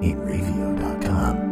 Inravio.com.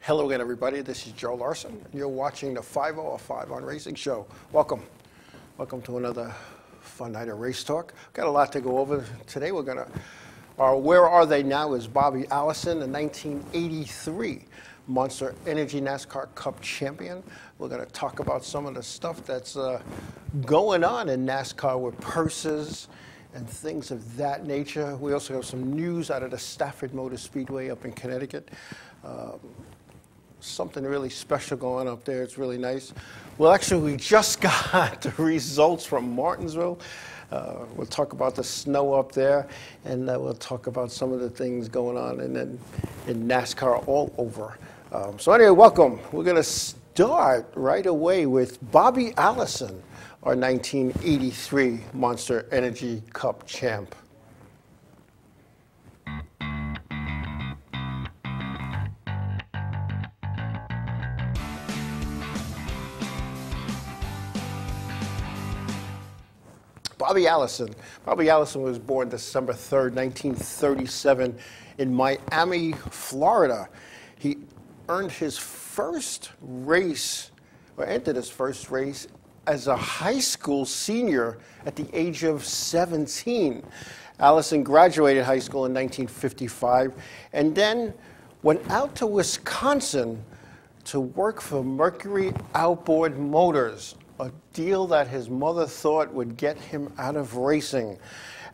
Hello again, everybody. This is Joe Larson, and you're watching the 505 on Racing Show. Welcome. Welcome to another fun night of race talk. Got a lot to go over today. We're going to, Where Are They Now is Bobby Allison, the 1983 Monster Energy NASCAR Cup champion. We're going to talk about some of the stuff that's going on in NASCAR with purses and things of that nature. We also have some news out of the Stafford Motor Speedway up in Connecticut. Something really special going up there. It's really nice. Well, actually, we just got the results from Martinsville. We'll talk about the snow up there, and we'll talk about some of the things going on in NASCAR all over. So anyway, welcome. We're going to start right away with Bobby Allison, our 1983 Monster Energy Cup champ. Bobby Allison. Bobby Allison was born December 3rd, 1937 in Miami, Florida. He earned his first race, or entered his first race as a high school senior at the age of 17. Allison graduated high school in 1955 and then went out to Wisconsin to work for Mercury Outboard Motors, a deal that his mother thought would get him out of racing.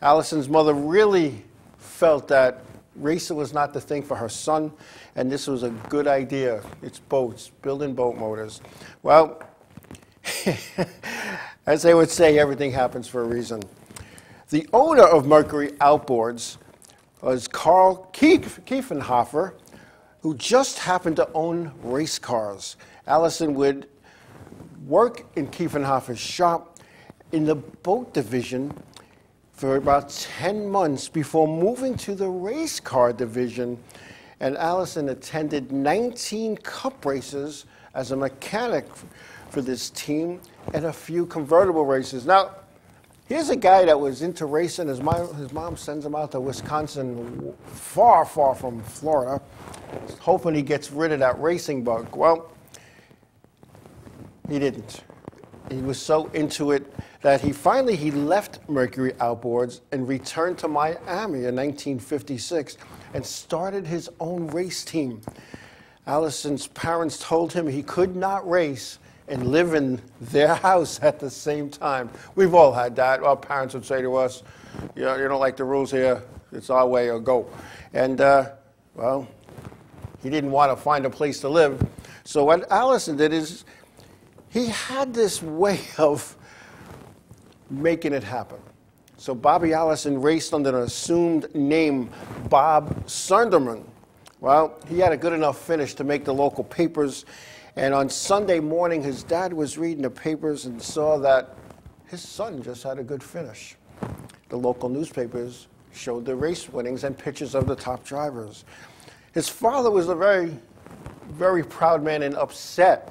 Allison's mother really felt that racing was not the thing for her son, and this was a good idea. It's boats, building boat motors. Well, as they would say, everything happens for a reason. The owner of Mercury Outboards was Carl Kiefenhofer, who just happened to own race cars. Allison would work in Kiefenhofer's shop in the boat division for about 10 months before moving to the race car division. And Allison attended 19 cup races as a mechanic for this team and a few convertible races. Now, here's a guy that was into racing. His mom sends him out to Wisconsin, far, far from Florida, hoping he gets rid of that racing bug. Well, he didn't. He was so into it that he left Mercury Outboards and returned to Miami in 1956 and started his own race team. Allison's parents told him he could not race and live in their house at the same time. We've all had that. Our parents would say to us, you don't like the rules here, it's our way or go. And, well, he didn't want to find a place to live. So what Allison did is he had this way of making it happen. So Bobby Allison raced under an assumed name, Bob Sunderman. Well, he had a good enough finish to make the local papers. And on Sunday morning, his dad was reading the papers and saw that his son just had a good finish. The local newspapers showed the race winnings and pictures of the top drivers. His father was a very, very proud man and upset.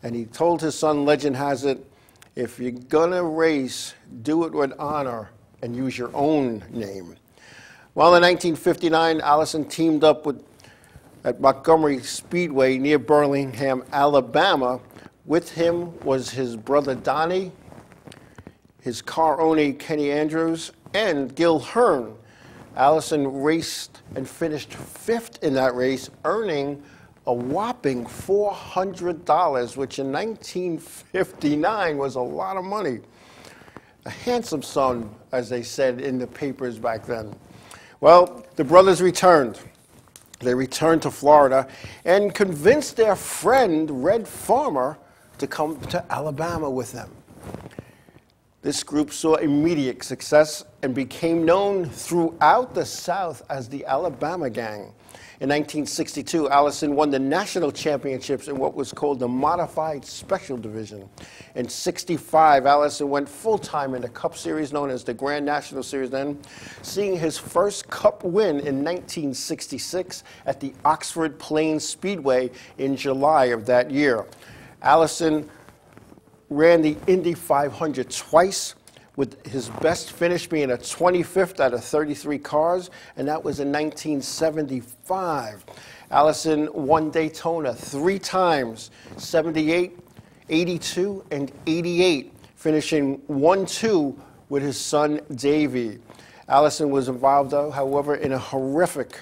And he told his son, legend has it, if you're gonna race, do it with honor and use your own name. Well, in 1959, Allison teamed up at Montgomery Speedway near Birmingham, Alabama. With him was his brother Donnie, his car owner Kenny Andrews, and Gil Hearn. Allison raced and finished 5th in that race, earning a whopping $400, which in 1959 was a lot of money. A handsome sum, as they said in the papers back then. Well, the brothers returned. They returned to Florida and convinced their friend, Red Farmer, to come to Alabama with them. This group saw immediate success and became known throughout the South as the Alabama Gang. In 1962, Allison won the national championships in what was called the Modified Special Division. In '65, Allison went full-time in the Cup Series known as the Grand National Series then, seeing his first Cup win in 1966 at the Oxford Plains Speedway in July of that year. Allison ran the Indy 500 twice, with his best finish being a 25th out of 33 cars, and that was in 1975. Allison won Daytona 3 times, 78, 82, and 88, finishing 1-2 with his son Davey. Allison was involved, however, in a horrific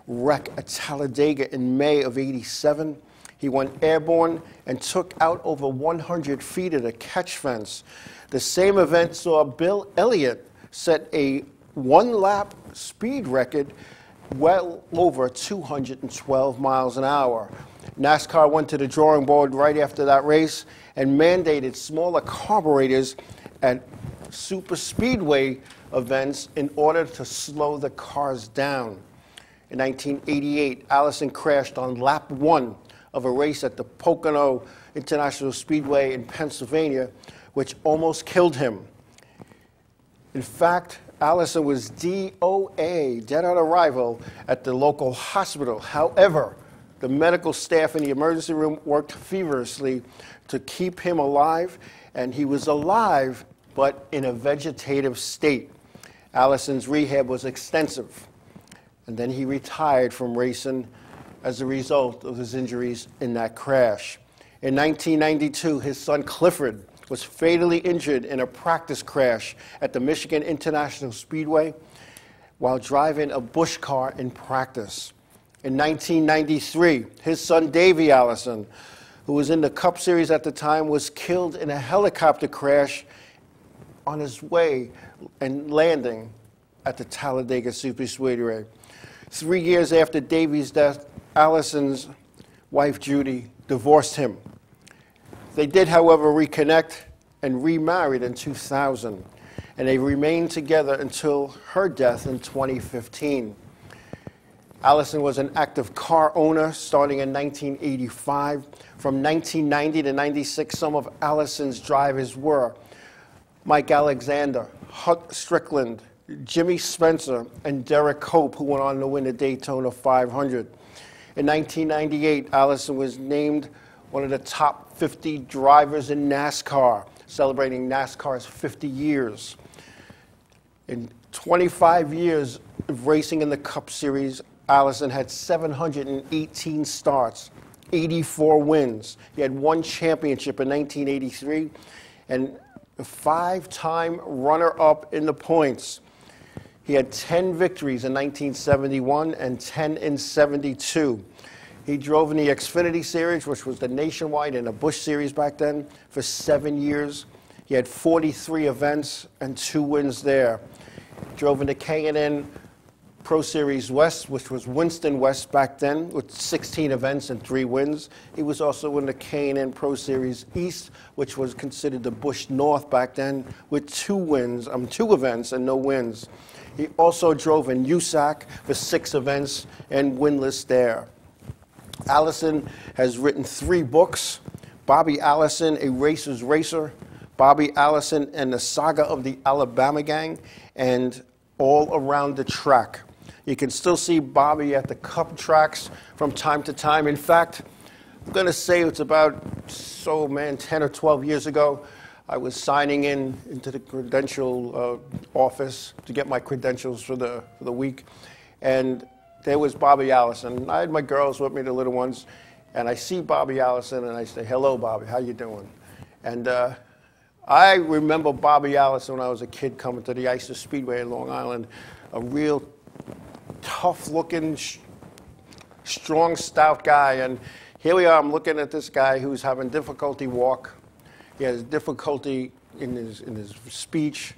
wreck at Talladega in May of '87. He went airborne and took out over 100 feet of the catch fence. The same event saw Bill Elliott set a one-lap speed record well over 212 miles an hour. NASCAR went to the drawing board right after that race and mandated smaller carburetors at super speedway events in order to slow the cars down. In 1988, Allison crashed on lap 1 of a race at the Pocono International Speedway in Pennsylvania, which almost killed him. In fact, Allison was DOA, dead on arrival, at the local hospital. However, the medical staff in the emergency room worked feverishly to keep him alive, and he was alive, but in a vegetative state. Allison's rehab was extensive, and then he retired from racing as a result of his injuries in that crash. In 1992, his son Clifford was fatally injured in a practice crash at the Michigan International Speedway while driving a Busch car in practice. In 1993, his son Davey Allison, who was in the Cup Series at the time, was killed in a helicopter crash on his way and landing at the Talladega Superspeedway. 3 years after Davey's death, Allison's wife Judy divorced him. They did, however, reconnect and remarried in 2000, and they remained together until her death in 2015. Allison was an active car owner starting in 1985. From 1990 to '96, some of Allison's drivers were Mike Alexander, Huck Strickland, Jimmy Spencer, and Derek Cope, who went on to win the Daytona 500. In 1998, Allison was named one of the top 50 drivers in NASCAR, celebrating NASCAR's 50 years. In 25 years of racing in the Cup Series, Allison had 718 starts, 84 wins. He had 1 championship in 1983 and a 5-time runner-up in the points. He had 10 victories in 1971 and 10 in '72. He drove in the Xfinity Series, which was the nationwide and a Busch Series back then, for 7 years. He had 43 events and 2 wins there. Drove in the K&N Pro Series West, which was Winston West back then, with 16 events and 3 wins. He was also in the K&N Pro Series East, which was considered the Busch North back then, with 2 events and no wins. He also drove in USAC for 6 events and winless there. Allison has written 3 books: Bobby Allison, A Racer's Racer, Bobby Allison and the Saga of the Alabama Gang, and All Around the Track. You can still see Bobby at the Cup tracks from time to time. In fact, I'm going to say it's about, 10 or 12 years ago, I was signing into the credential office to get my credentials for the week, and there was Bobby Allison. I had my girls with me, the little ones, and I see Bobby Allison, and I say, "Hello, Bobby, how you doing?" And I remember Bobby Allison when I was a kid coming to the Isis Speedway in Long Island, a real tough-looking, strong, stout guy. And here we are, I'm looking at this guy who's having difficulty walk. He has difficulty in his speech,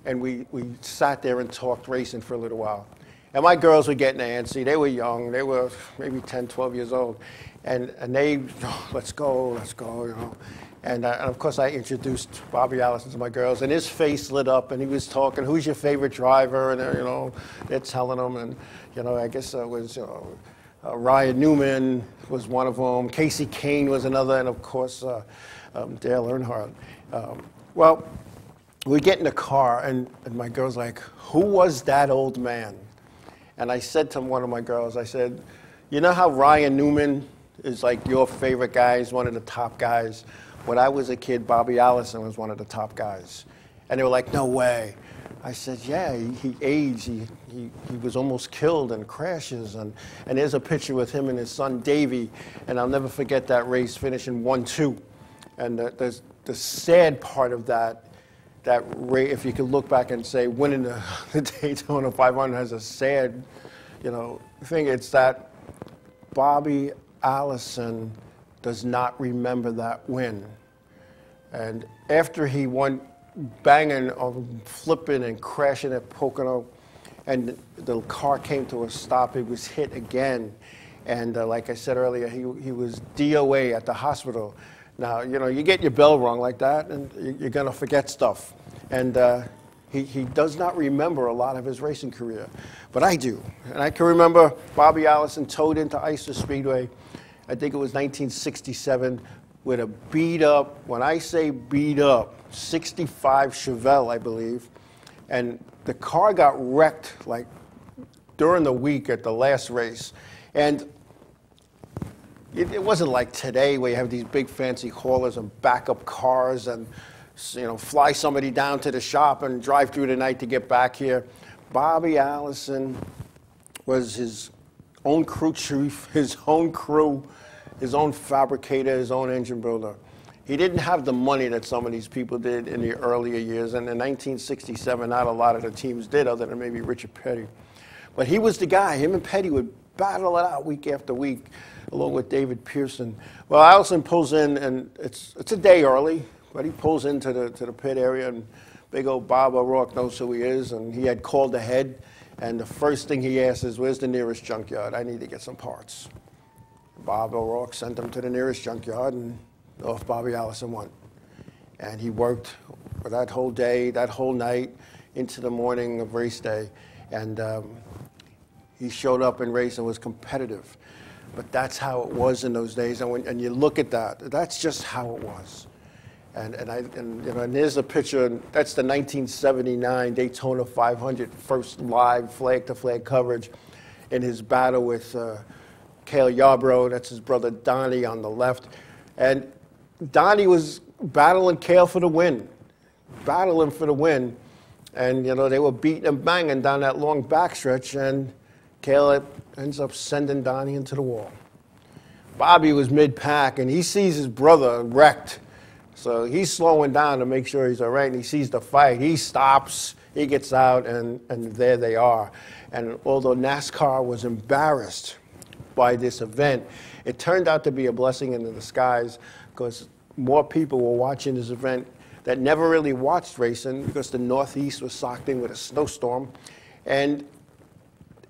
and we sat there and talked racing for a little while. And my girls were getting antsy. They were young. They were maybe 10, 12 years old. And they, oh, let's go, you know. And of course, I introduced Bobby Allison to my girls, and his face lit up, and he was talking, who's your favorite driver? And, you know, they're telling him, and, you know, I guess it was, you know, Ryan Newman was one of them. Casey Kane was another, and of course, Dale Earnhardt. Well, we get in the car, and my girl's like, who was that old man? And I said to one of my girls, I said, you know how Ryan Newman is like your favorite guy? He's one of the top guys. When I was a kid, Bobby Allison was one of the top guys. And they were like, no way. I said, yeah, he aged. He was almost killed in crashes. And there's a picture with him and his son, Davey. And I'll never forget that race, finishing 1-2. And the sad part of that race, if you could look back and say winning the Daytona 500 has a sad, you know, thing, it's that Bobby Allison does not remember that win. And after he went banging or flipping and crashing at Pocono, and the car came to a stop, he was hit again. And like I said earlier, he was DOA at the hospital. Now, you know, you get your bell rung like that, and you're going to forget stuff. And he does not remember a lot of his racing career. But I do. And I can remember Bobby Allison towed into Ister Speedway, I think it was 1967, with a beat up, when I say beat up, 65 Chevelle, I believe. And the car got wrecked like during the week at the last race. And it wasn't like today where you have these big fancy haulers and backup cars and, you know, fly somebody down to the shop and drive through the night to get back here. Bobby Allison was his own crew chief, his own crew, his own fabricator, his own engine builder. He didn't have the money that some of these people did in the earlier years, and in 1967, not a lot of the teams did, other than maybe Richard Petty. But he was the guy. Him and Petty would battle it out week after week, along with David Pearson. Well, Allison pulls in, and it's a day early, but he pulls into the pit area, and big old Bob O'Rourke knows who he is, and he had called ahead, and the first thing he asks is, where's the nearest junkyard? I need to get some parts. Bob O'Rourke sent him to the nearest junkyard, and off Bobby Allison went. And he worked for that whole day, that whole night, into the morning of race day. And he showed up in race and was competitive. But that's how it was in those days. And you look at that, that's just how it was. And you know, and there's a picture, that's the 1979 Daytona 500 first live flag-to-flag coverage in his battle with Cale Yarbrough. That's his brother Donnie on the left. And Donnie was battling Cale for the win, battling for the win. And, you know, they were beating and banging down that long backstretch, and Cale ends up sending Donnie into the wall. Bobby was mid-pack, and he sees his brother wrecked. So he's slowing down to make sure he's all right, and he sees the fight. He stops, he gets out, and there they are. And although NASCAR was embarrassed by this event, it turned out to be a blessing in disguise, because more people were watching this event that never really watched racing, because the Northeast was socked in with a snowstorm. And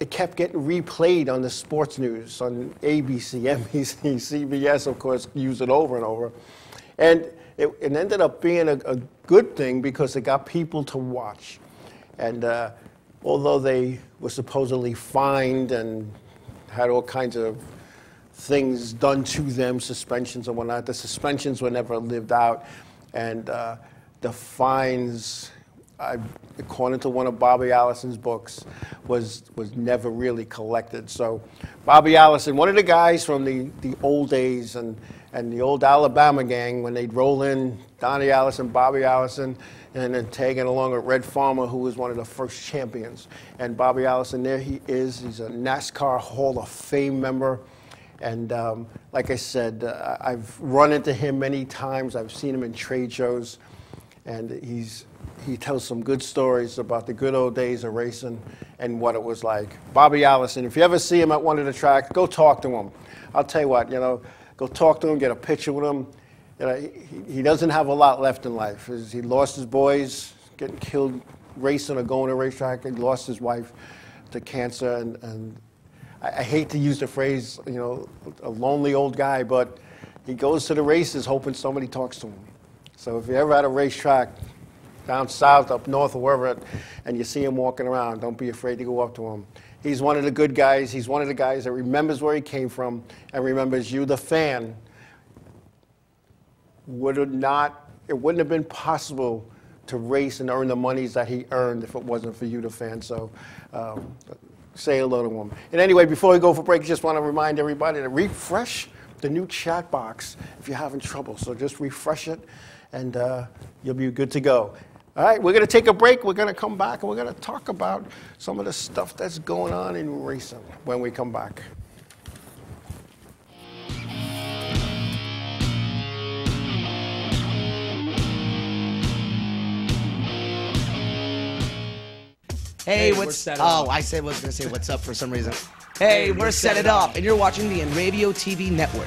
it kept getting replayed on the sports news, on ABC, NBC, CBS, of course, used it over and over. And it ended up being a good thing, because it got people to watch. And although they were supposedly fined and had all kinds of things done to them, suspensions and whatnot, the suspensions were never lived out. And the fines, according to one of Bobby Allison's books, was never really collected. So Bobby Allison, one of the guys from the old days and the old Alabama gang, when they'd roll in Donnie Allison, Bobby Allison, and then tagging along with Red Farmer, who was one of the first champions. And Bobby Allison, there he is. He's a NASCAR Hall of Fame member. And like I said, I've run into him many times. I've seen him in trade shows. And he tells some good stories about the good old days of racing and what it was like. Bobby Allison, if you ever see him at one of the tracks, go talk to him. I'll tell you what, you know, go talk to him, get a picture with him. You know, he doesn't have a lot left in life. He lost his boys, getting killed racing or going to a racetrack. He lost his wife. to cancer, and I hate to use the phrase, you know, a lonely old guy, but he goes to the races hoping somebody talks to him. So if you're ever at a racetrack, down south, up north, or wherever, and you see him walking around, don't be afraid to go up to him. He's one of the good guys. He's one of the guys that remembers where he came from and remembers you, the fan. It wouldn't have been possible to race and earn the monies that he earned if it wasn't for you, the fan. So say hello to him. And anyway, before we go for break, I just want to remind everybody to refresh the new chat box if you're having trouble. So just refresh it, and you'll be good to go. All right, we're going to take a break. We're going to come back, and we're going to talk about some of the stuff that's going on in racing when we come back. Hey, what's I was going to say what's up for some reason. Hey, we're Set It Up, and you're watching the Inravio TV network.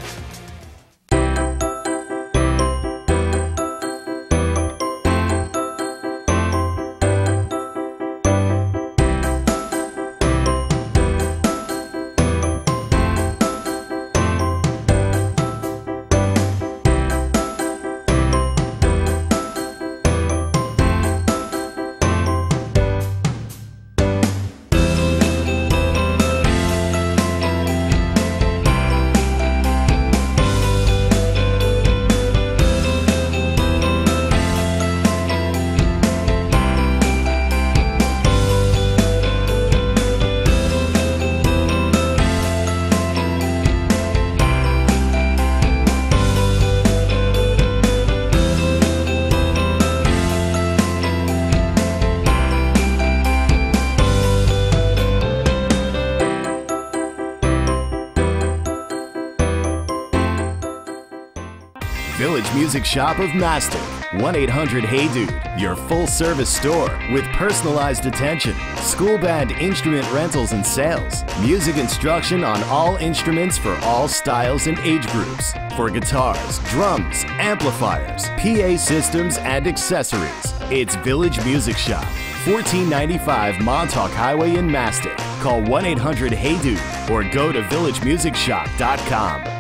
Village Music Shop of Mastic. 1-800-HEY-DUDE, your full-service store with personalized attention, school band instrument rentals and sales, music instruction on all instruments for all styles and age groups, for guitars, drums, amplifiers, PA systems, and accessories. It's Village Music Shop, 1495 Montauk Highway in Mastic. Call 1-800-HEY-DUDE or go to villagemusicshop.com.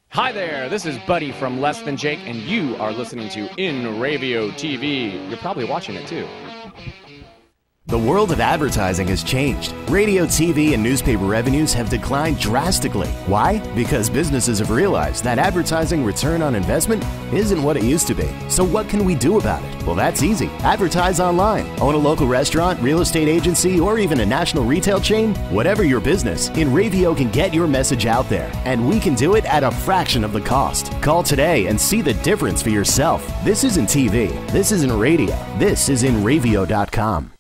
Hi there, this is Buddy from Less Than Jake, and you are listening to Inravio TV. You're probably watching it too. The world of advertising has changed. Radio, TV, and newspaper revenues have declined drastically. Why? Because businesses have realized that advertising return on investment isn't what it used to be. So what can we do about it? Well, that's easy. Advertise online. Own a local restaurant, real estate agency, or even a national retail chain? Whatever your business, Inravio can get your message out there, and we can do it at a fraction of the cost. Call today and see the difference for yourself. This isn't TV. This isn't radio. This is Inravio.com.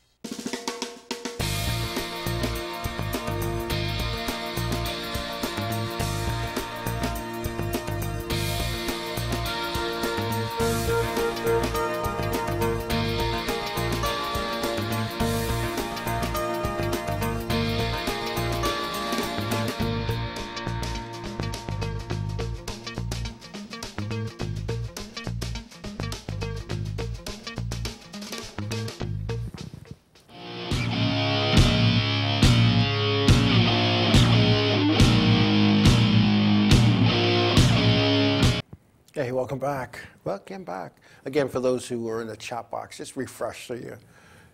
Hey, welcome back. Welcome back. Again, for those who are in the chat box, just refresh so you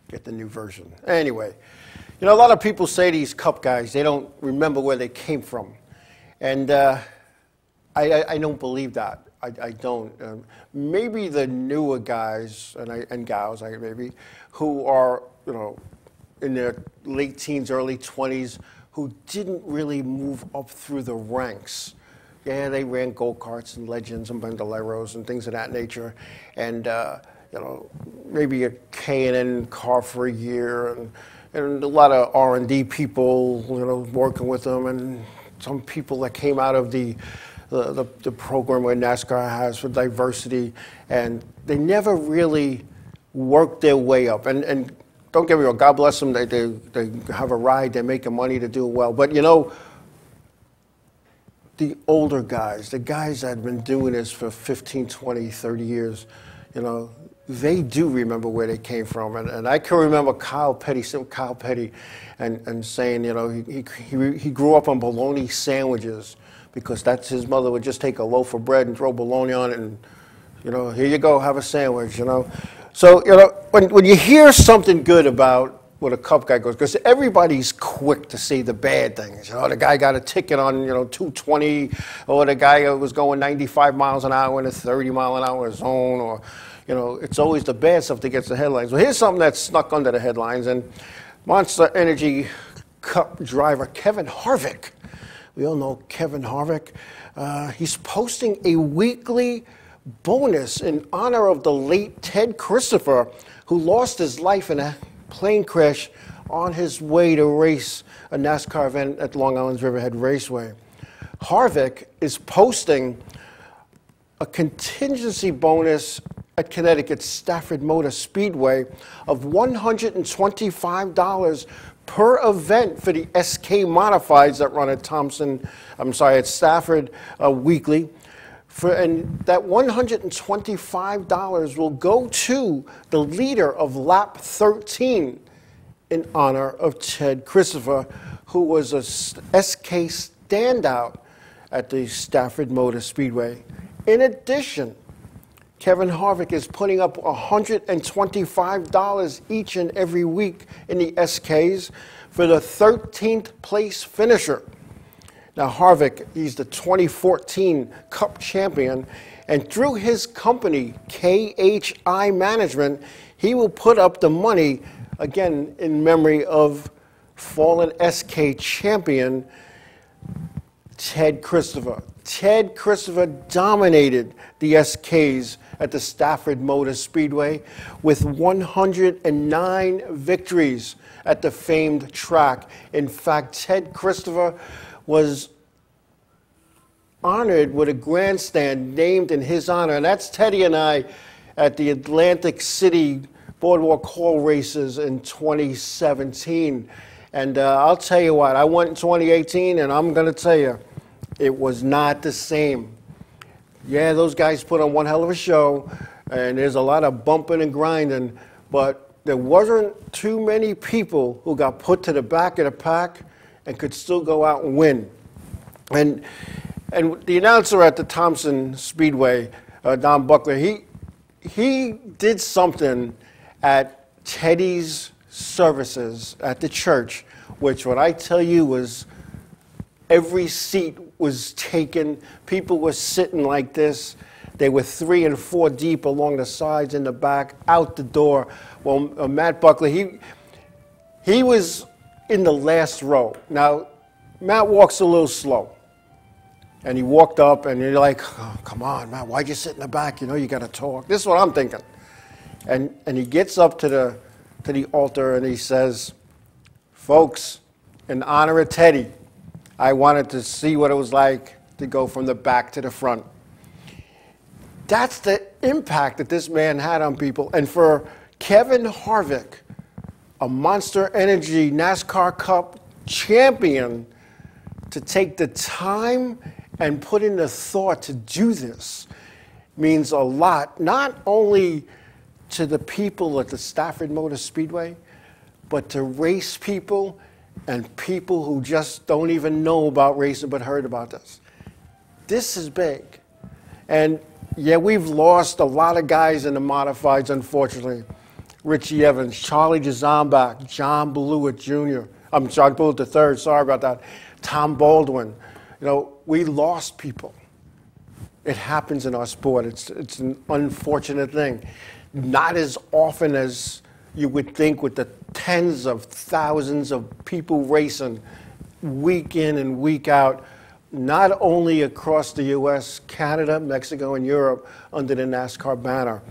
get the new version. Anyway, you know, a lot of people say these Cup guys, they don't remember where they came from. And I don't believe that. I don't. Maybe the newer guys and gals, maybe, who are, you know, in their late teens, early 20s, who didn't really move up through the ranks. Yeah, they ran go-karts and Legends and Bandoleros and things of that nature. And, you know, maybe a K&N car for a year and a lot of R&D people, you know, working with them, and some people that came out of the program where NASCAR has for diversity, and they never really worked their way up. And don't get me wrong, God bless them, they have a ride, they're making money to do well. But, you know, the older guys, the guys that have been doing this for 15, 20, 30 years, you know, they do remember where they came from. And I can remember Kyle Petty, and saying, you know, he grew up on bologna sandwiches because that's his mother would just take a loaf of bread and throw bologna on it and, you know, here you go, have a sandwich, you know. So, you know, when you hear something good about what a Cup guy goes, because everybody's quick to say the bad things. You know, the guy got a ticket on, you know, 220, or the guy was going 95 miles an hour in a 30-mile-an-hour zone, or, you know, it's always the bad stuff that gets the headlines. Well, here's something that's snuck under the headlines, and Monster Energy Cup driver Kevin Harvick, we all know Kevin Harvick, he's posting a weekly bonus in honor of the late Ted Christopher, who lost his life in a plane crash on his way to race a NASCAR event at Long Island's Riverhead Raceway. Harvick is posting a contingency bonus at Connecticut's Stafford Motor Speedway of $125 per event for the SK Modifieds that run at at Stafford weekly. And that $125 will go to the leader of lap 13 in honor of Ted Christopher, who was a SK standout at the Stafford Motor Speedway. In addition, Kevin Harvick is putting up $125 each and every week in the SKs for the 13th place finisher. Now, Harvick, he's the 2014 Cup champion, and through his company, KHI Management, he will put up the money, again, in memory of fallen SK champion Ted Christopher. Ted Christopher dominated the SKs at the Stafford Motor Speedway with 109 victories at the famed track. In fact, Ted Christopher was honored with a grandstand named in his honor. And that's Teddy and I at the Atlantic City Boardwalk Hall races in 2017. And I'll tell you what, I went in 2018, and I'm going to tell you, it was not the same. Yeah, those guys put on one hell of a show, and there's a lot of bumping and grinding, but there wasn't too many people who got put to the back of the pack and could still go out and win. And the announcer at the Thompson Speedway, Don Buckler, he did something at Teddy's services at the church, which what I tell you was every seat was taken. People were sitting like this. They were 3 and 4 deep along the sides, in the back, out the door. Well, Matt Buckler, he was in the last row. Now, Matt walks a little slow. And he walked up, and you're like, oh, come on, Matt, why'd you sit in the back? You know you got to talk. This is what I'm thinking. And he gets up to the altar, and he says, folks, in honor of Teddy, I wanted to see what it was like to go from the back to the front. That's the impact that this man had on people. And for Kevin Harvick, a Monster Energy NASCAR Cup champion, to take the time and put in the thought to do this means a lot, not only to the people at the Stafford Motor Speedway, but to race people and people who just don't even know about racing but heard about this. This is big. And yeah, we've lost a lot of guys in the modifieds, unfortunately. Richie Evans, Charlie Jazombach, John Blewett Jr. I'm John Blewett III, sorry about that. Tom Baldwin. You know, we lost people. It happens in our sport. It's an unfortunate thing. Not as often as you would think, with the tens of thousands of people racing week in and week out, not only across the U.S., Canada, Mexico, and Europe under the NASCAR banner.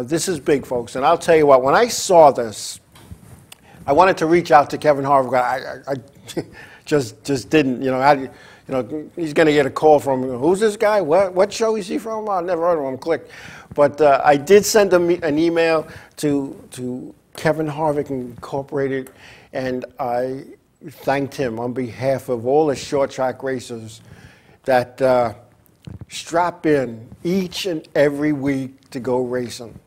This is big, folks. And I'll tell you what, when I saw this, I wanted to reach out to Kevin Harvick. I just didn't. You know, he's going to get a call from, who's this guy? What show is he from? I never heard of him. Click. But I did send him an email to Kevin Harvick Incorporated, and I thanked him on behalf of all the short track racers that strap in each and every week to go racing.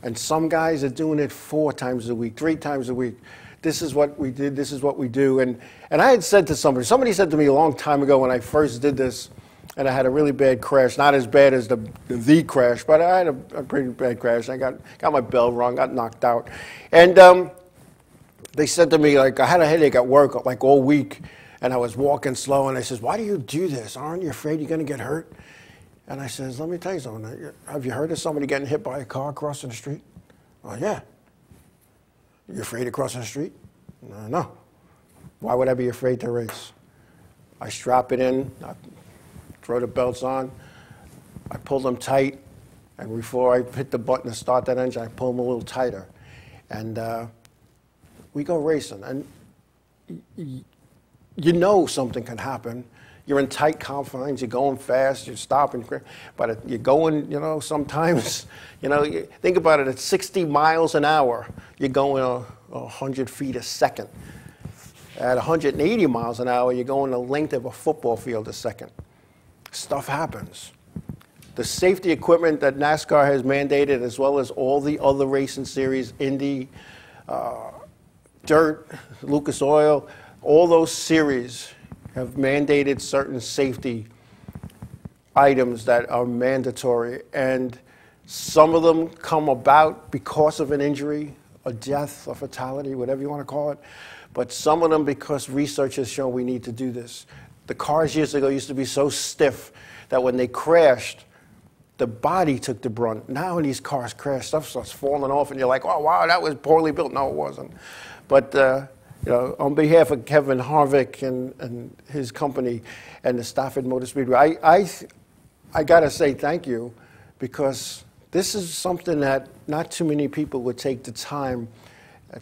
And some guys are doing it 4 times a week, 3 times a week. This is what we did, this is what we do. And I had said to somebody said to me a long time ago when I first did this, and I had a really bad crash, not as bad as the crash, but I had a pretty bad crash. I got my bell rung, got knocked out. And they said to me, like, I had a headache at work like all week, and I was walking slow, and they says, why do you do this? Aren't you afraid you're going to get hurt? And I says, let me tell you something. Have you heard of somebody getting hit by a car crossing the street? Oh, yeah. You afraid of crossing the street? No. Why would I be afraid to race? I strap it in, I throw the belts on, I pull them tight, and before I hit the button to start that engine, I pull them a little tighter. And we go racing. And you know something can happen. You're in tight confines, you're going fast, you're stopping, but you're going, you know, sometimes, you know, think about it, at 60 miles an hour, you're going 100 feet a second. At 180 miles an hour, you're going the length of a football field a second. Stuff happens. The safety equipment that NASCAR has mandated, as well as all the other racing series, Indy, Dirt, Lucas Oil, all those series have mandated certain safety items that are mandatory, and some of them come about because of an injury, a death, a fatality, whatever you want to call it, but some of them because research has shown we need to do this. The cars years ago used to be so stiff that when they crashed, the body took the brunt. Now when these cars crash, stuff starts falling off, and you're like, oh, wow, that was poorly built. No, it wasn't. But you know, on behalf of Kevin Harvick and his company and the Stafford Motor Speedway, I got to say thank you, because this is something that not too many people would take the time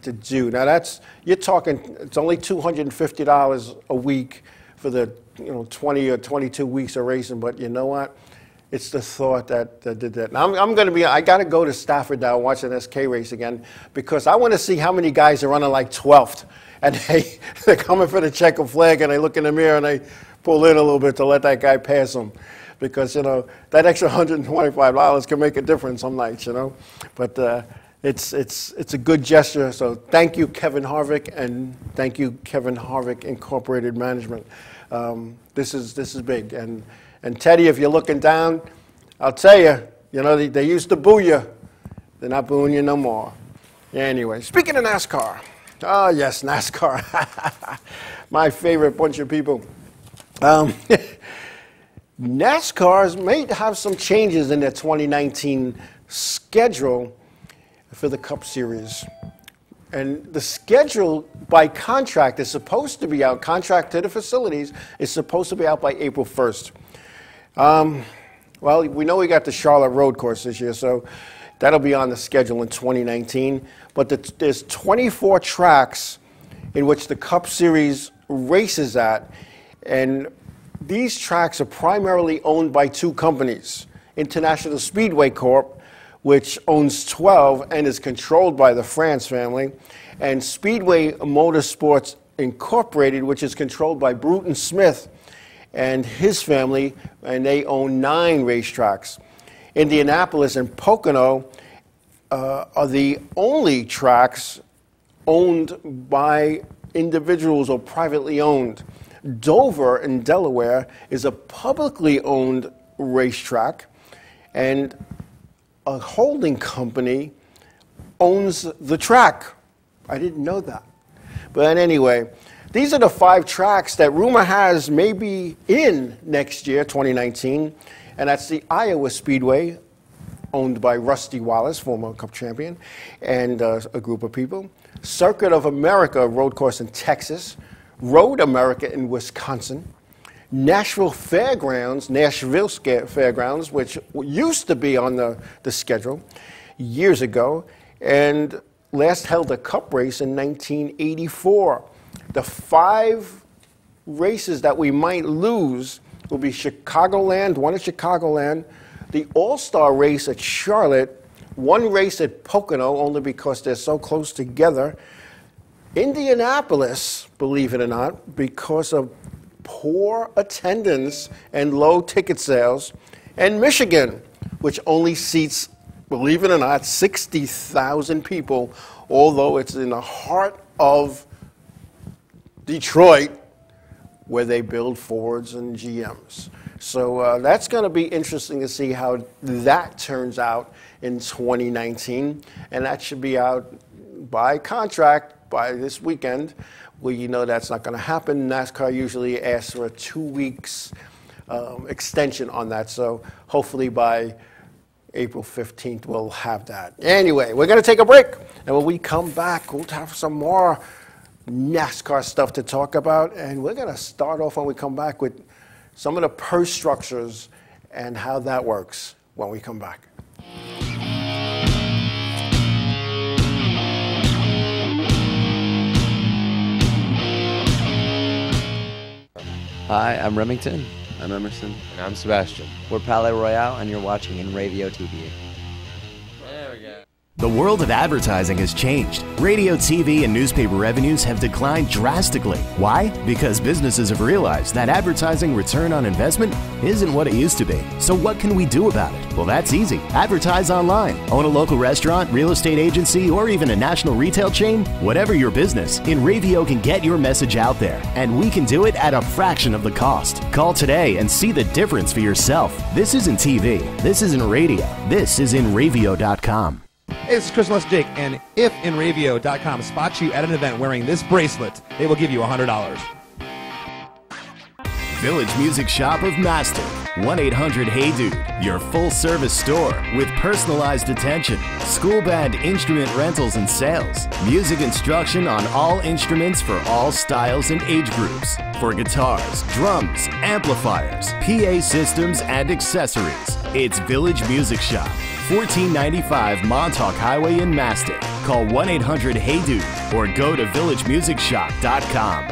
to do. Now you're talking, it's only $250 a week for the 20 or 22 weeks of racing, but you know what? It's the thought that did that. Now I got to go to Stafford now and watch an SK race again, because I want to see how many guys are running like 12th. And they're coming for the checkered flag, and they look in the mirror and they pull in a little bit to let that guy pass them. Because, you know, that extra $125 can make a difference some nights, you know. But it's a good gesture. So thank you, Kevin Harvick, and thank you, Kevin Harvick Incorporated Management. This is big. And Teddy, if you're looking down, I'll tell you, you know, they used to boo you. They're not booing you no more. Anyway, speaking of NASCAR. Oh, yes, NASCAR. My favorite bunch of people. NASCAR may have some changes in their 2019 schedule for the Cup Series. And the schedule, by contract, is supposed to be out, contract to the facilities, is supposed to be out by April 1st. Well, we know we got the Charlotte Road Course this year, so that'll be on the schedule in 2019. But there's 24 tracks in which the Cup Series races at, and these tracks are primarily owned by 2 companies. International Speedway Corp, which owns 12 and is controlled by the France family, and Speedway Motorsports Incorporated, which is controlled by Bruton Smith and his family, and they own 9 racetracks. Indianapolis and Pocono are the only tracks owned by individuals or privately owned. Dover in Delaware is a publicly owned racetrack, and a holding company owns the track. I didn't know that. But anyway, these are the 5 tracks that rumor has may be in next year, 2019, and that's the Iowa Speedway, owned by Rusty Wallace, former Cup champion, and a group of people. Circuit of America road course in Texas. Road America in Wisconsin. Nashville Fairgrounds, which used to be on the schedule years ago, and last held a Cup race in 1984. The 5 races that we might lose will be Chicagoland, one at Chicagoland, the All-Star race at Charlotte, 1 race at Pocono, only because they're so close together. Indianapolis, believe it or not, because of poor attendance and low ticket sales. And Michigan, which only seats believe it or not, 60,000 people, although it's in the heart of Detroit, where they build Fords and GMs. So that's going to be interesting to see how that turns out in 2019. And that should be out by contract by this weekend. Well, you know that's not going to happen. NASCAR usually asks for a 2 weeks extension on that. So hopefully by April 15th, we'll have that. Anyway, we're going to take a break. And when we come back, we'll have some more NASCAR stuff to talk about. And we're going to start off when we come back with some of the purse structures and how that works when we come back. Hi, I'm Remington. I'm Emerson. And I'm Sebastian. We're Palais Royale, and you're watching Inravio TV. There we go. The world of advertising has changed. Radio, TV, and newspaper revenues have declined drastically. Why? Because businesses have realized that advertising return on investment isn't what it used to be. So what can we do about it? Well, that's easy. Advertise online. Own a local restaurant, real estate agency, or even a national retail chain? Whatever your business, Inravio can get your message out there, and we can do it at a fraction of the cost. Call today and see the difference for yourself. This isn't TV. This isn't radio. This is Inravio.com. Hey, this is Chris Les Jake, and if Inravio.com spots you at an event wearing this bracelet, they will give you $100. Village Music Shop of Mastic. 1-800-HEY-DUDE. Your full-service store with personalized attention, school band instrument rentals and sales, music instruction on all instruments for all styles and age groups, for guitars, drums, amplifiers, PA systems, and accessories. It's Village Music Shop. 1495 Montauk Highway in Mastic. Call 1-800-HEY-DUDE or go to villagemusicshop.com.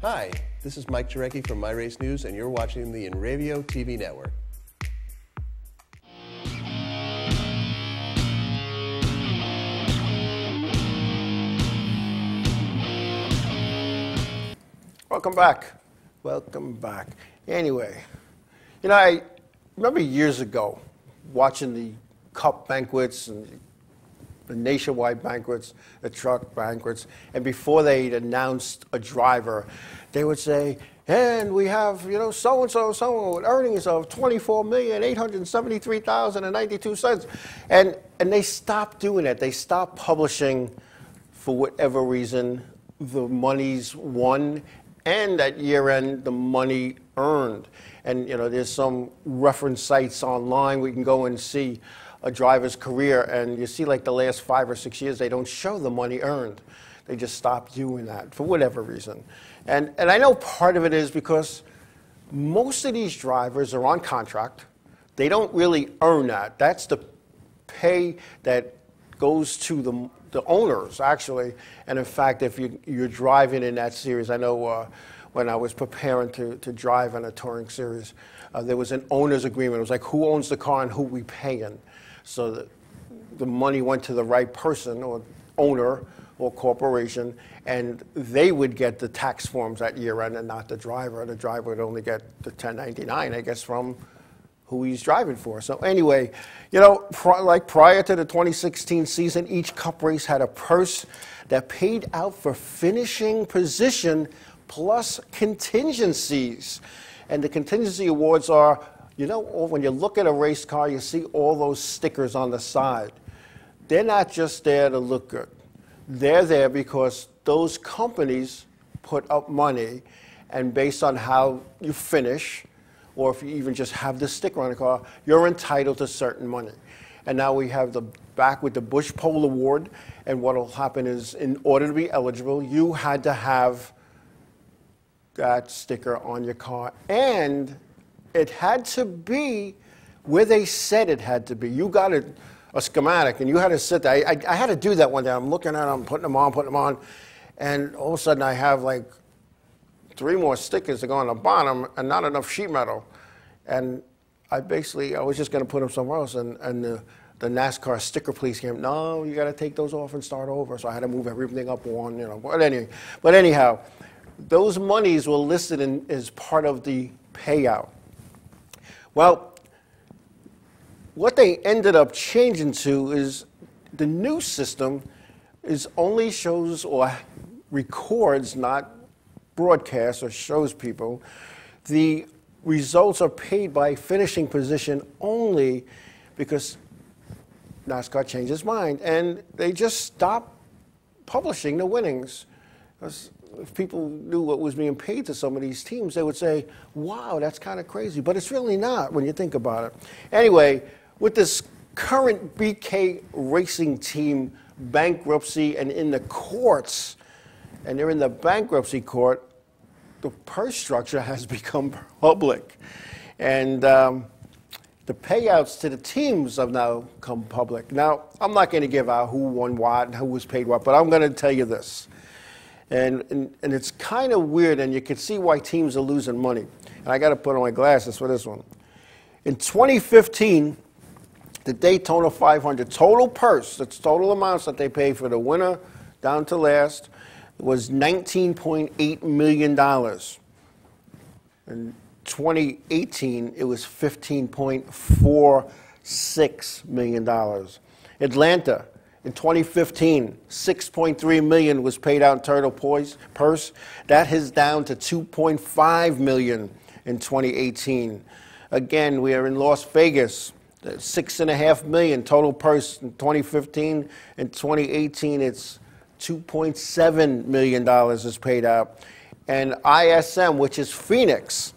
Hi, this is Mike Jarecki from My Race News, and you're watching the Inravio TV network. Welcome back. Welcome back. Anyway, you know, I remember years ago watching the Cup banquets and the nationwide banquets, the truck banquets, and before they'd announced a driver, they would say, and we have, you know, so-and-so, someone with earnings of $24,873,092. And they stopped doing that. They stopped publishing, for whatever reason, the monies won, and at year end, the money earned. And, you know, there's some reference sites online we can go and see a driver's career, and you see like the last 5 or 6 years, they don't show the money earned. They just stopped doing that for whatever reason. And I know part of it is because most of these drivers are on contract. They don't really earn that. That's the pay that goes to the owners, actually. And in fact, if you're driving in that series, I know when I was preparing to drive in a touring series, there was an owner's agreement. It was like, who owns the car and who we paying? So the money went to the right person or owner or corporation, and they would get the tax forms at year end and not the driver. The driver would only get the 1099, I guess, from who he's driving for. So anyway, you know, like prior to the 2016 season, each Cup race had a purse that paid out for finishing position plus contingencies. And the contingency awards are, you know, when you look at a race car, you see all those stickers on the side. They're not just there to look good. They're there because those companies put up money, and based on how you finish, or if you even just have the sticker on the car, you're entitled to certain money. And now we have the back with the Bush Pole Award, and what will happen is, in order to be eligible, you had to have that sticker on your car, and it had to be where they said it had to be. You got a schematic, and you had to sit there. I had to do that one day. I'm looking at them, putting them on, and all of a sudden I have like 3 more stickers to go on the bottom and not enough sheet metal. And I was just going to put them somewhere else, and the NASCAR sticker police came, no, you got to take those off and start over. So I had to move everything up one, you know. But anyhow, those monies were listed as part of the payout. Well, what they ended up changing to is the new system is only shows or records, not broadcasts or shows people. The results are paid by finishing position only because NASCAR changed its mind, and they just stopped publishing the winnings. If people knew what was being paid to some of these teams, they would say, wow, that's kind of crazy. But it's really not when you think about it. Anyway, with this current BK Racing team bankruptcy and in the courts, and they're in the bankruptcy court, the purse structure has become public. And the payouts to the teams have now come public. Now, I'm not going to give out who won what and who was paid what, but I'm going to tell you this. And it's kind of weird, and you can see why teams are losing money. And I got to put on my glasses for this one. In 2015, the Daytona 500 total purse, that's total amounts that they pay for the winner down to last, was $19.8 million. In 2018, it was $15.46 million. Atlanta, in 2015, $6.3 million was paid out in total purse. That is down to $2.5 million in 2018. Again, we are in Las Vegas, $6.5 million total purse in 2015. In 2018, it's $2.7 million is paid out. And ISM, which is Phoenix,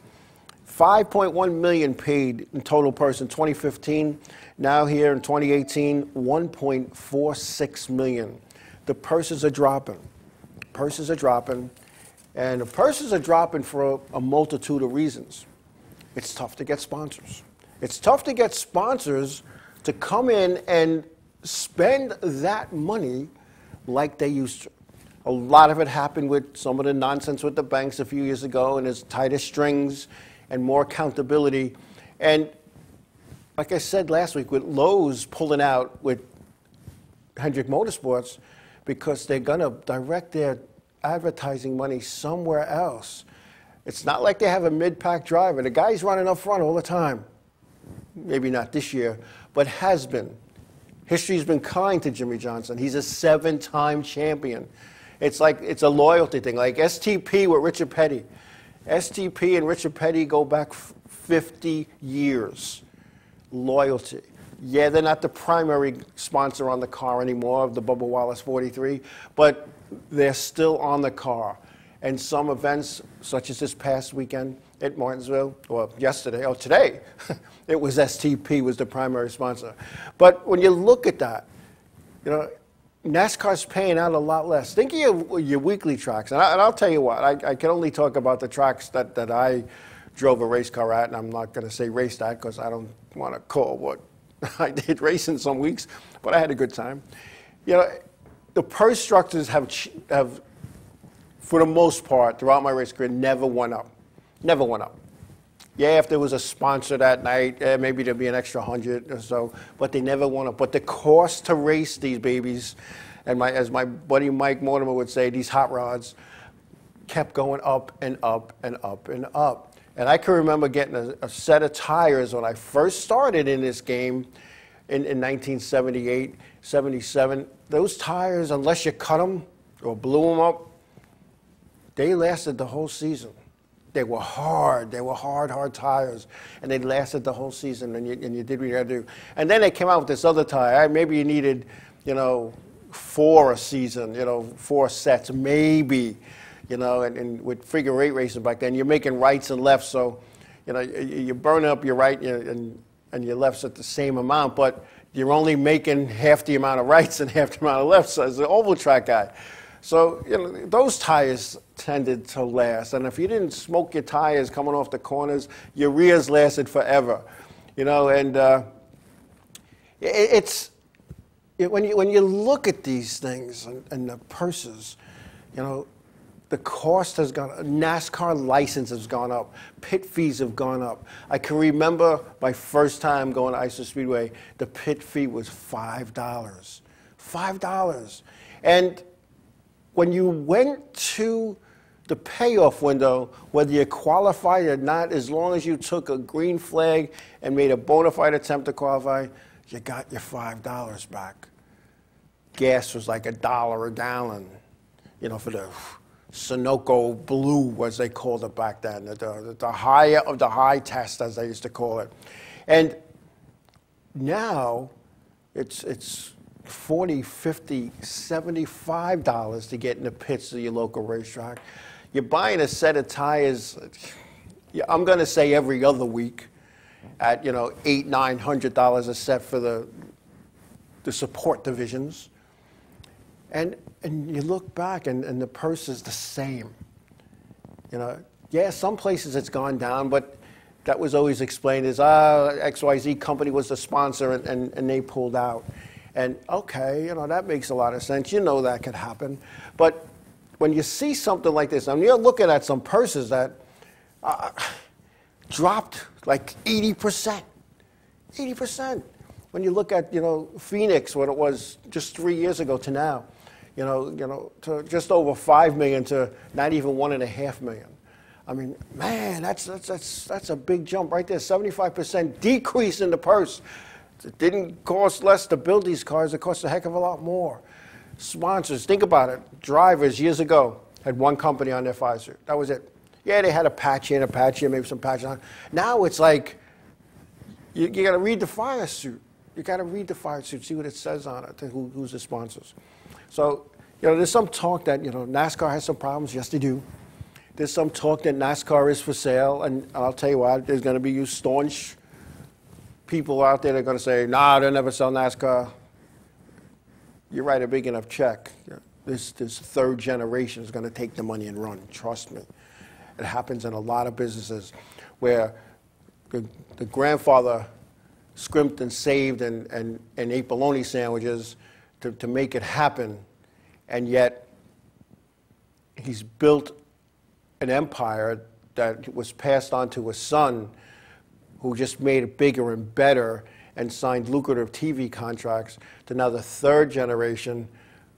$5.1 million paid in total purse in 2015. Now here in 2018, $1.46 million. The purses are dropping. Purses are dropping. And the purses are dropping for a multitude of reasons. It's tough to get sponsors. It's tough to get sponsors to come in and spend that money like they used to. A lot of it happened with some of the nonsense with the banks a few years ago, and there's tighter strings and more accountability. And like I said last week, with Lowe's pulling out with Hemric Motorsports because they're going to direct their advertising money somewhere else. It's not like they have a mid-pack driver. The guy's running up front all the time. Maybe not this year, but has been. History's been kind to Jimmy Johnson. He's a 7-time champion. It's like it's a loyalty thing, like STP with Richard Petty. STP and Richard Petty go back 50 years. Loyalty. Yeah, they're not the primary sponsor on the car anymore of the Bubba Wallace 43, but they're still on the car. And some events, such as this past weekend at Martinsville, or yesterday, or today, it was STP was the primary sponsor. But when you look at that, you know, NASCAR's paying out a lot less. Think of your weekly tracks. And I'll tell you what, I can only talk about the tracks that I drove a race car at, and I'm not going to say raced at because I don't want to call what I did racing some weeks, but I had a good time. You know, the purse structures have, for the most part, throughout my race career, never went up. Never went up. Yeah, if there was a sponsor that night, maybe there'd be an extra 100 or so, but they never went up. But the cost to race these babies, and as my buddy Mike Mortimer would say, these hot rods, kept going up and up and up and up. And I can remember getting a set of tires when I first started in this game in 1978, 77. Those tires, unless you cut them or blew them up, they lasted the whole season. They were hard. They were hard tires, and they lasted the whole season. And you did what you had to do. And then they came out with this other tire. Maybe you needed, 4 a season. 4 sets, maybe. And with figure 8 racing back then, you're making rights and lefts, so you burn up your right and your lefts at the same amount, but you're only making half the amount of rights and half the amount of lefts as an oval track guy. So, those tires tended to last. And if you didn't smoke your tires coming off the corners, your rears lasted forever. And when you look at these things and the purses, the cost has gone up. NASCAR license has gone up. Pit fees have gone up. I can remember my first time going to Islip Speedway, the pit fee was $5. $5. And when you went to the payoff window, whether you qualified or not, as long as you took a green flag and made a bona fide attempt to qualify, you got your $5 back. Gas was like $1 a gallon, you know, for the Sunoco Blue, as they called it back then, the higher of the high test, as they used to call it. And now it's $40, $50, $75 to get in the pits of your local racetrack. You're buying a set of tires, I'm going to say every other week, at $800, $900 a set for the support divisions. And you look back, and the purse is the same. Yeah, some places it's gone down, but that was always explained as, XYZ company was the sponsor, and they pulled out. And okay, that makes a lot of sense. That could happen. But when you see something like this, I mean, you're looking at some purses that dropped like 80%. 80%. When you look at, Phoenix, what it was just 3 years ago to now, to just over $5 million to not even $1.5 million. I mean, man, that's a big jump right there. 75% decrease in the purse. It didn't cost less to build these cars. It cost a heck of a lot more. Sponsors, think about it. Drivers years ago had one company on their fire suit. That was it. Yeah, they had a patch here and a patch here, maybe some patches on. Now it's like you got to read the fire suit. You got to read the fire suit, see what it says on it, who's the sponsors. So, there's some talk that, NASCAR has some problems. Yes, they do. There's some talk that NASCAR is for sale, and I'll tell you what, there's going to be you staunch people out there that are going to say, nah, they'll never sell NASCAR. You write a big enough check, this third generation is going to take the money and run, trust me. It happens in a lot of businesses where the grandfather scrimped and saved and ate bologna sandwiches to make it happen, and yet he's built an empire that was passed on to his son, who just made it bigger and better and signed lucrative TV contracts, to now the third generation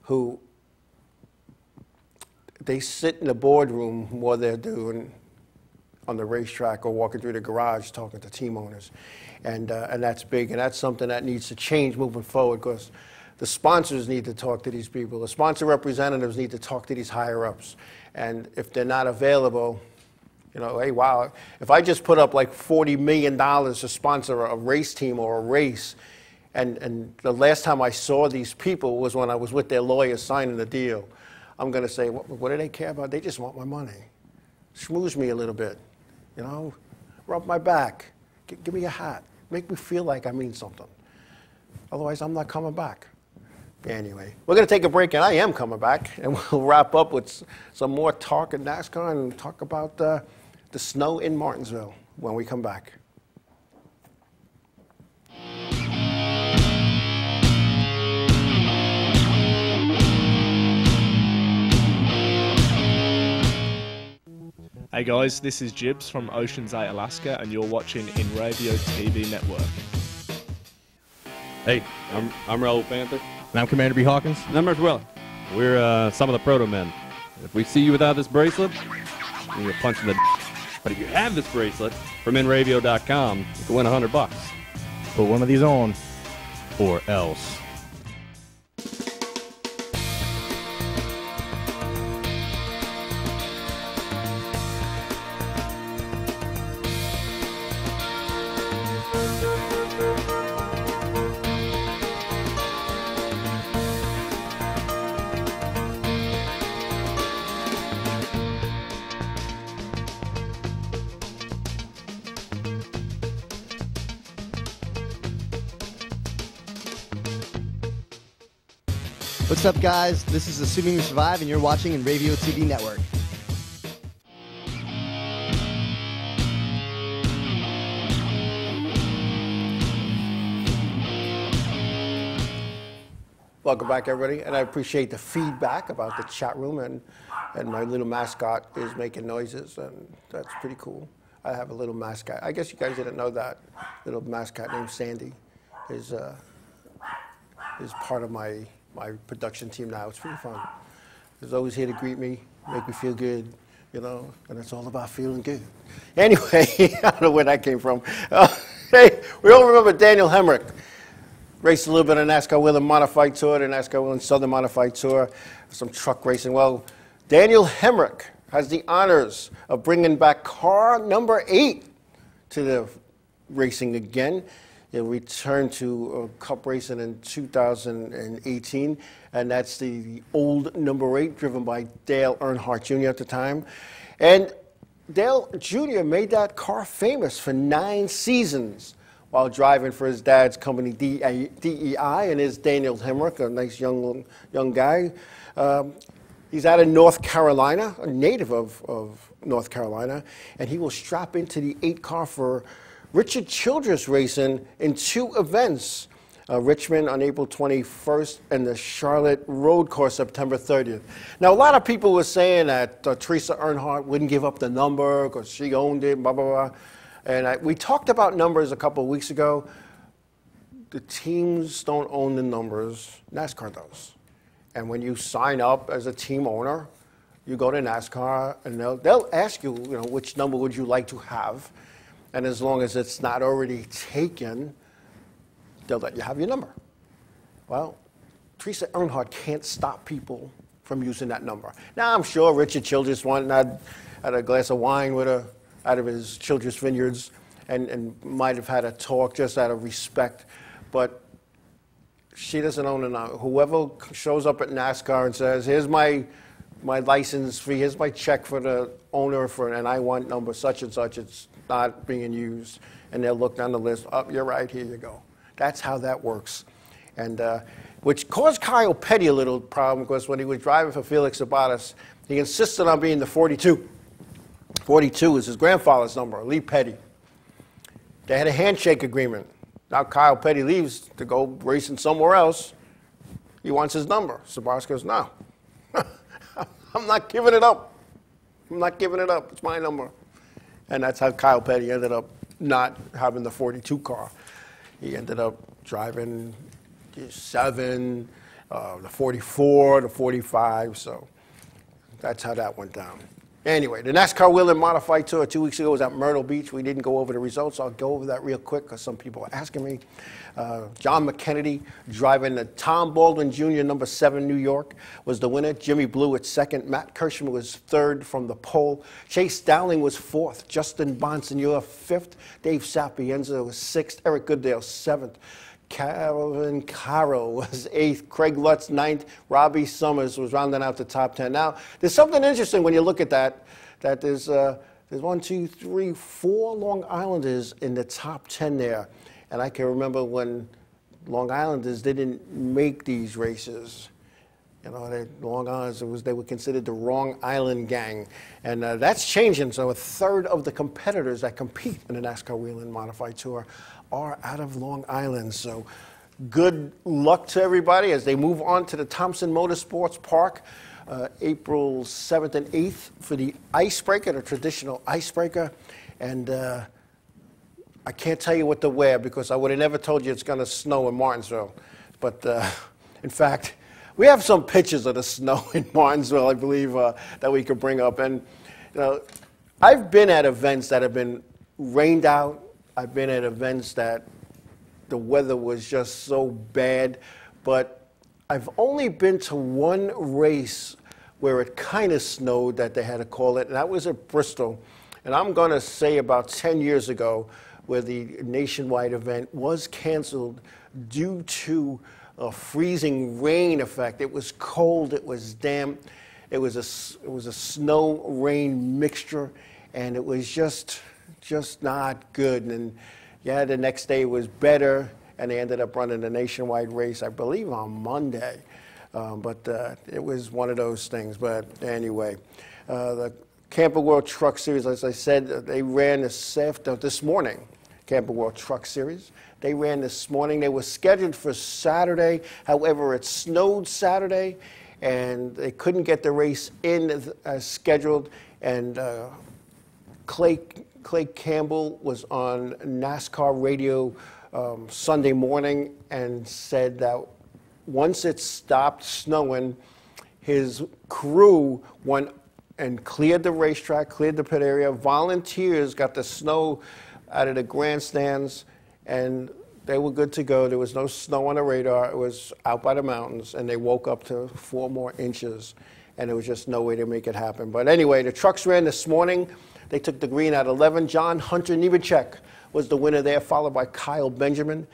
who they sit in the boardroom while they're doing on the racetrack or walking through the garage talking to team owners. And that's big, and that's something that needs to change moving forward, because the sponsors need to talk to these people. The sponsor representatives need to talk to these higher-ups. And if they're not available, hey, wow, if I just put up like $40 million to sponsor a race team or a race, and the last time I saw these people was when I was with their lawyers signing the deal, I'm going to say, what do they care about? They just want my money. Schmooze me a little bit, rub my back, give me a hat, make me feel like I mean something. Otherwise, I'm not coming back. Anyway, we're going to take a break, and I am coming back, and we'll wrap up with some more talk at NASCAR and talk about the snow in Martinsville when we come back. Hey guys, this is Jibs from Ocean's 8, Alaska, and you're watching Inravio TV Network. Hey, I'm Raul Panther. And I'm Commander B. Hawkins. And I'm Mark Well. We're some of the proto men. If we see you without this bracelet, you're punching the But if you have this bracelet from Inravio.com, you can win $100. Put one of these on, or else. What's up, guys? This is Assuming You Survive, and you're watching Inravio TV Network. Welcome back, everybody, and I appreciate the feedback about the chat room, and my little mascot is making noises, and that's pretty cool. I have a little mascot. I guess you guys didn't know that. Little mascot named Sandy is part of my production team now. It's pretty fun. He's always here to greet me, make me feel good, you know, and it's all about feeling good. Anyway, I don't know where that came from. Hey, we all remember Daniel Hemric. Raced a little bit on NASCAR Whelen Modified Tour, the NASCAR Whelen Southern Modified Tour, some truck racing. Well, Daniel Hemric has the honors of bringing back car number 8 to the racing again. He'll return to Cup racing in 2018, and that's the old number 8 driven by Dale Earnhardt Jr. at the time. And Dale Jr. made that car famous for 9 seasons while driving for his dad's company, DEI, and his Daniel Hemric, a nice young guy. He's out of North Carolina, a native of North Carolina, and he will strap into the 8 car for Richard Childress Racing in 2 events. Richmond on April 21st and the Charlotte Road Course September 30th. Now, a lot of people were saying that Teresa Earnhardt wouldn't give up the number because she owned it, blah, blah, blah. And we talked about numbers a couple of weeks ago. The teams don't own the numbers. NASCAR does. And when you sign up as a team owner, you go to NASCAR, and they'll ask you, you know, which number would you like to have. And as long as it's not already taken, they'll let you have your number. Well, Teresa Earnhardt can't stop people from using that number. Now, I'm sure Richard Childress had a glass of wine with her out of his Childress Vineyards and might have had a talk just out of respect. But she doesn't own a number. Whoever shows up at NASCAR and says, here's my license fee, here's my check for the owner, and I want number such and such, it's not being used. And they'll look down the list, oh, you're right, here you go. That's how that works. And which caused Kyle Petty a little problem, because when he was driving for Felix Sabates, he insisted on being the 42. 42 is his grandfather's number, Lee Petty. They had a handshake agreement. Now Kyle Petty leaves to go racing somewhere else. He wants his number. Sabates goes, no, I'm not giving it up. I'm not giving it up. It's my number. And that's how Kyle Petty ended up not having the 42 car. He ended up driving the 7, the 44, the 45, so that's how that went down. Anyway, the NASCAR Whelen Modified Tour 2 weeks ago was at Myrtle Beach. We didn't go over the results. I'll go over that real quick because some people are asking me. John McKennedy driving the Tom Baldwin Jr. number 7 New York was the winner. Jimmy Blue at second. Matt Kirshner was 3rd from the pole. Chase Dowling was 4th. Justin Bonsignor 5th. Dave Sapienza was 6th. Eric Goodale 7th. Calvin Caro was 8th. Craig Lutz 9th. Robbie Summers was rounding out the top 10. Now, there's something interesting when you look at that there's 1, 2, 3, 4 Long Islanders in the top 10 there. And I can remember when Long Islanders didn't make these races. You know, Long Islanders, they were considered the Wrong Island Gang. And that's changing. So 1/3 of the competitors that compete in the NASCAR Whelen Modified Tour are out of Long Island. So good luck to everybody as they move on to the Thompson Motorsports Park, April 7th and 8th for the icebreaker, the traditional icebreaker. And I can't tell you what to wear because I would have never told you it's going to snow in Martinsville. But in fact, we have some pictures of the snow in Martinsville, I believe, that we could bring up. And you know, I've been at events that have been rained out. I've been at events that the weather was just so bad, but I've only been to one race where it kind of snowed that they had to call it, and that was at Bristol. And I'm going to say about 10 years ago, where the nationwide event was canceled due to a freezing rain effect. It was cold, it was damp, it was a snow-rain mixture, and it was just not good. And yeah, the next day was better, and they ended up running the nationwide race, I believe, on Monday. But it was one of those things. But anyway, the Camping World Truck Series, as I said, they ran this morning, Camping World Truck Series. They ran this morning. They were scheduled for Saturday. However, it snowed Saturday, and they couldn't get the race in as scheduled. And Clay Campbell was on NASCAR radio Sunday morning and said that once it stopped snowing, his crew went and cleared the racetrack, cleared the pit area. Volunteers got the snow out of the grandstands, and they were good to go. There was no snow on the radar. It was out by the mountains, and they woke up to 4 more inches, and there was just no way to make it happen. But anyway, the trucks ran this morning. They took the green at 11. John Hunter Nemechek was the winner there, followed by Kyle Benjamin.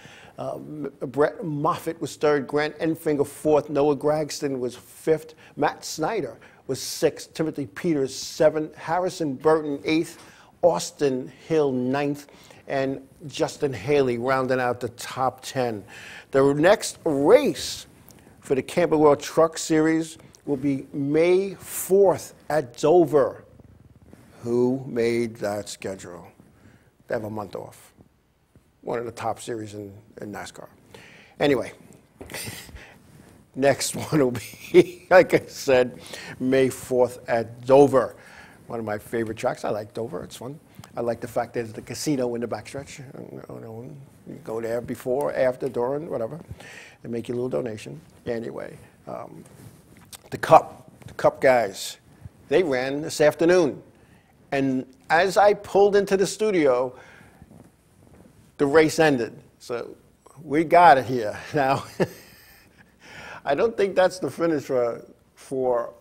Brett Moffitt was third. Grant Enfinger fourth. Noah Gragston was fifth. Matt Snyder was sixth. Timothy Peters seventh. Harrison Burton eighth. Austin Hill ninth. And Justin Haley rounding out the top 10. The next race for the Camping World Truck Series will be May 4th at Dover. Who made that schedule? They have a month off. One of the top series in NASCAR. Anyway, next one will be, like I said, May 4th at Dover. One of my favorite tracks. I like Dover. It's fun. I like the fact that there's the casino in the backstretch. You go there before, after, during, whatever. They make you a little donation. Anyway, the Cup guys, they ran this afternoon. And as I pulled into the studio, the race ended. So we got it here. Now, I don't think that's the finish for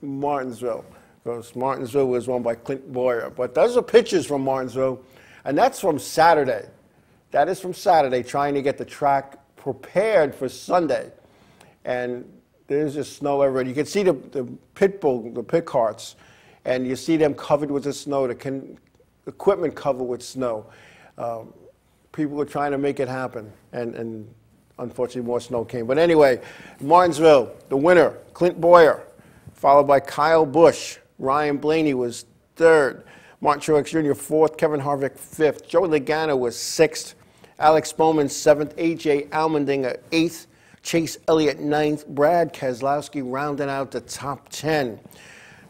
Martinsville, because Martinsville was won by Clint Boyer. But those are pictures from Martinsville, and that's from Saturday. That is from Saturday, trying to get the track prepared for Sunday. And there's just snow everywhere. You can see the pit carts, and you see them covered with the snow, the equipment covered with snow. People were trying to make it happen, and unfortunately more snow came. But anyway, Martinsville, the winner, Clint Boyer, followed by Kyle Busch. Ryan Blaney was third. Martin Truex Jr. fourth. Kevin Harvick fifth. Joey Logano was sixth. Alex Bowman seventh. A.J. Allmendinger eighth. Chase Elliott ninth. Brad Keselowski rounding out the top 10.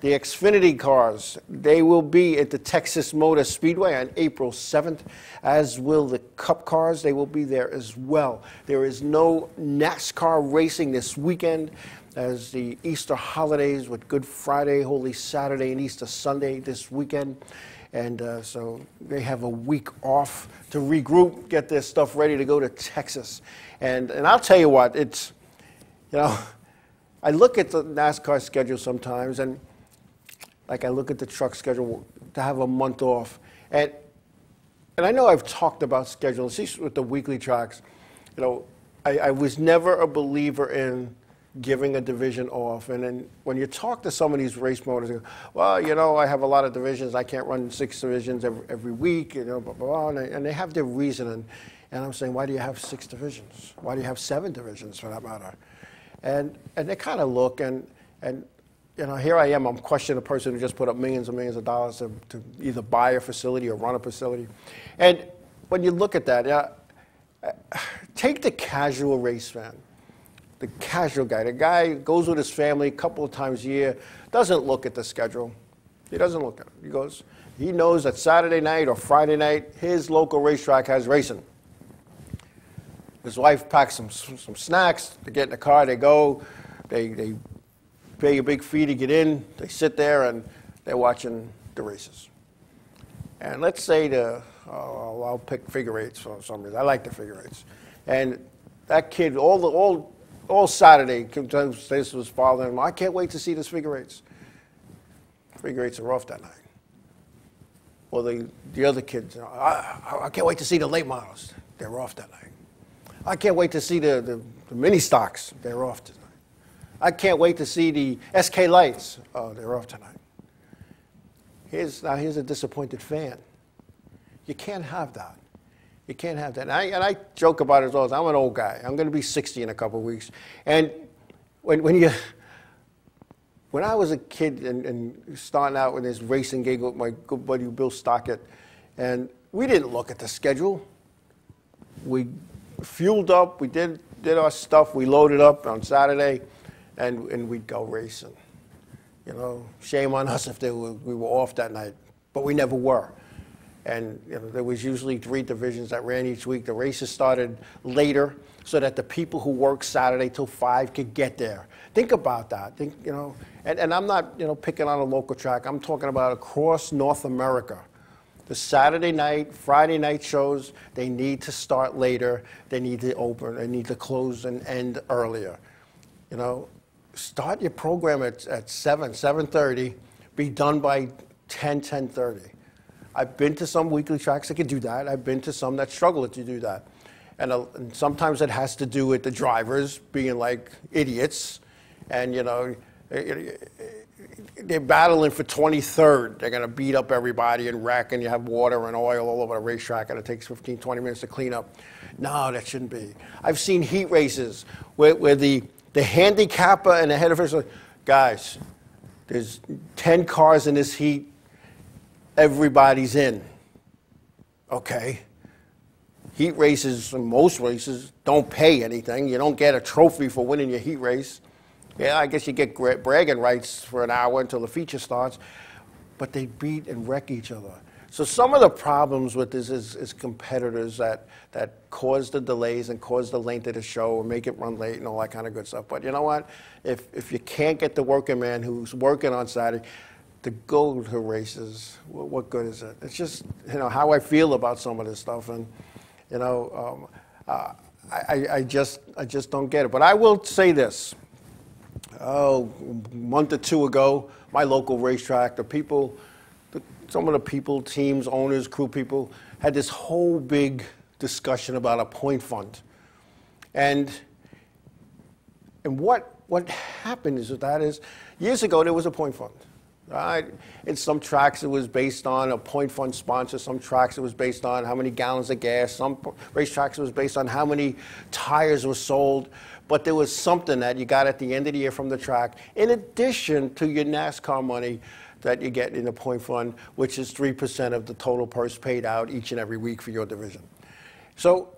The Xfinity cars, they will be at the Texas Motor Speedway on April 7th, as will the Cup cars. They will be there as well. There is no NASCAR racing this weekend, as the Easter holidays with Good Friday, Holy Saturday, and Easter Sunday this weekend. And so they have a week off to regroup, get their stuff ready to go to Texas. And I'll tell you what, it's, I look at the NASCAR schedule sometimes, and like I look at the truck schedule to have a month off. And I know I've talked about schedules, at least with the weekly tracks. I was never a believer in giving a division off. And then when you talk to some of these race motors, they go, well, I have a lot of divisions. I can't run 6 divisions every week, blah, blah, blah. And they have their reason. And I'm saying, why do you have 6 divisions? Why do you have 7 divisions, for that matter? And they kind of look, and here I am. I'm questioning a person who just put up millions and millions of dollars to either buy a facility or run a facility. And when you look at that, take the casual race fan, the casual guy. The guy goes with his family a couple of times a year, doesn't look at the schedule. He doesn't look at it. He knows that Saturday night or Friday night, his local racetrack has racing. His wife packs some snacks. They get in the car, they go, they pay a big fee to get in. They sit there and they're watching the races. And let's say I'll pick figure eights for some reason. I like the figure eights. And that kid, all Saturday, comes to his father, and I can't wait to see this figure eights. Figure eights are off that night. Or the other kids, I can't wait to see the late models. They're off that night. I can't wait to see the mini stocks. They're off tonight. I can't wait to see the SK lights. Oh, they're off tonight. Here's a disappointed fan. You can't have that. You can't have that. And I joke about it all the time. I'm an old guy. I'm going to be 60 in a couple of weeks. And when I was a kid and starting out with this racing gig with my good buddy Bill Stockett, and we didn't look at the schedule. We fueled up. We did our stuff. We loaded up on Saturday. And we'd go racing. Shame on us if we were off that night, but we never were. And there was usually 3 divisions that ran each week. The races started later so that the people who worked Saturday till 5 could get there. Think about that. And I'm not picking on a local track. I'm talking about across North America. The Saturday night, Friday night shows, they need to start later. They need to open. They need to close and end earlier. Start your program at 7, 7:30. Be done by 10, 10:30. I've been to some weekly tracks that can do that. I've been to some that struggle to do that. And sometimes it has to do with the drivers being like idiots. And, they're battling for 23rd. They're going to beat up everybody and wreck, and you have water and oil all over the racetrack, and it takes 15, 20 minutes to clean up. No, that shouldn't be. I've seen heat races where the handicapper and the head of official, guys, there's 10 cars in this heat. Everybody's in. Okay. Heat races, most races, don't pay anything. You don't get a trophy for winning your heat race. Yeah, I guess you get bragging rights for an hour until the feature starts. But they beat and wreck each other. So some of the problems with this is competitors that cause the delays and cause the length of the show and make it run late and all that kind of good stuff. But you know what? If you can't get the working man who's working on Saturday to go to races, what good is it? It's just how I feel about some of this stuff, and I just don't get it. But I will say this. A month or 2 ago, my local racetrack, some of the people, teams, owners, crew people, had this whole big discussion about a point fund. And what happened is years ago there was a point fund. Right? In some tracks it was based on a point fund sponsor. Some tracks it was based on how many gallons of gas. Some racetracks it was based on how many tires were sold. But there was something that you got at the end of the year from the track, in addition to your NASCAR money that you get in the point fund, which is 3% of the total purse paid out each and every week for your division. So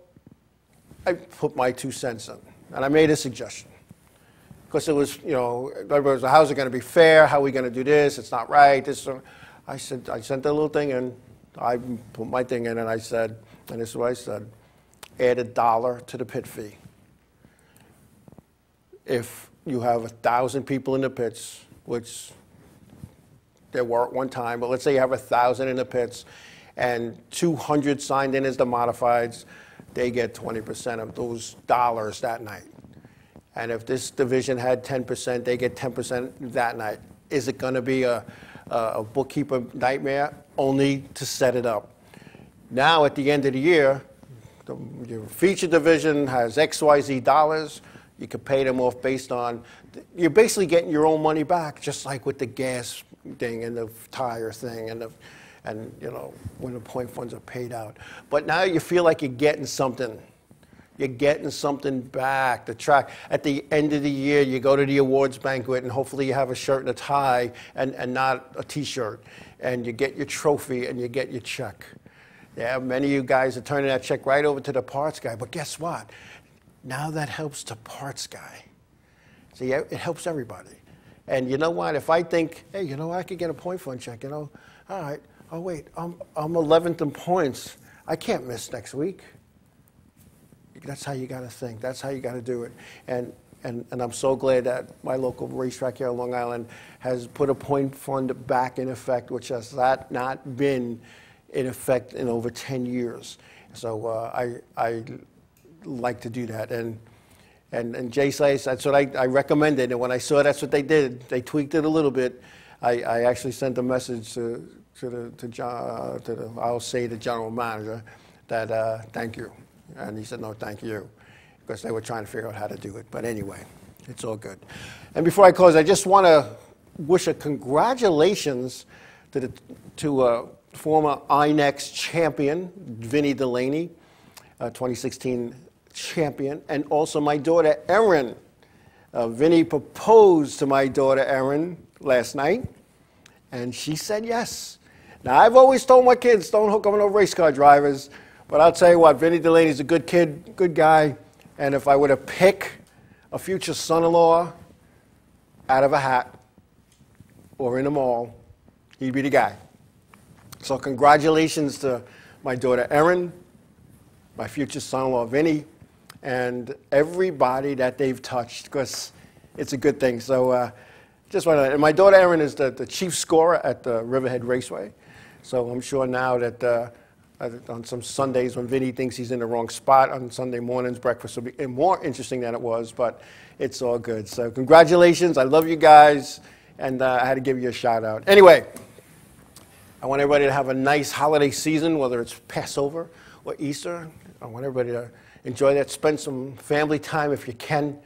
I put my 2 cents in, and I made a suggestion. Because it was, everybody was, how's it going to be fair? How are we going to do this? It's not right. I sent a little thing in. I put my thing in, and I said, and this is what I said, add $1 to the pit fee. If you have 1,000 people in the pits, which there were at one time, but let's say you have 1,000 in the pits, and 200 signed in as the modifieds, they get 20% of those dollars that night. And if this division had 10%, they get 10% that night. Is it going to be a bookkeeper nightmare? Only to set it up. Now, at the end of the year, your feature division has XYZ dollars. You can pay them off based on, you're basically getting your own money back, just like with the gas thing and the tire thing and when the point funds are paid out. But now you feel like you're getting something. You're getting something back. The track, at the end of the year, you go to the awards banquet, and hopefully you have a shirt and a tie and not a T-shirt. And you get your trophy, and you get your check. Yeah, many of you guys are turning that check right over to the parts guy. But guess what? Now that helps the parts guy. See, it helps everybody. And you know what? If I think, hey, I could get a point fund check, all right. Oh, wait, I'm 11th in points. I can't miss next week. That's how you got to think. That's how you got to do it. And I'm so glad that my local racetrack here on Long Island has put a point fund back in effect, which has not been in effect in over 10 years. So I like to do that. And Jay says that's what I recommended. And when I saw that's what they did, they tweaked it a little bit. I actually sent a message to I'll say the general manager that thank you. And he said, no, thank you, because they were trying to figure out how to do it. But anyway, it's all good. And before I close, I just want to wish a congratulations to former INEX champion, Vinny Delaney, 2016 champion, and also my daughter, Erin. Vinny proposed to my daughter, Erin, last night, and she said yes. Now, I've always told my kids, don't hook up with no race car drivers. But I'll tell you what, Vinny Delaney's a good kid, good guy, and if I were to pick a future son-in-law out of a hat or in a mall, he'd be the guy. So congratulations to my daughter Erin, my future son-in-law Vinny, and everybody that they've touched, because it's a good thing. So just want to, and my daughter Erin is the chief scorer at the Riverhead Raceway. So I'm sure now that on some Sundays when Vinny thinks he's in the wrong spot on Sunday mornings, breakfast will be more interesting than it was, but it's all good. So congratulations. I love you guys, and I had to give you a shout out. Anyway, I want everybody to have a nice holiday season, whether it's Passover or Easter. I want everybody to enjoy that. Spend some family time if you can.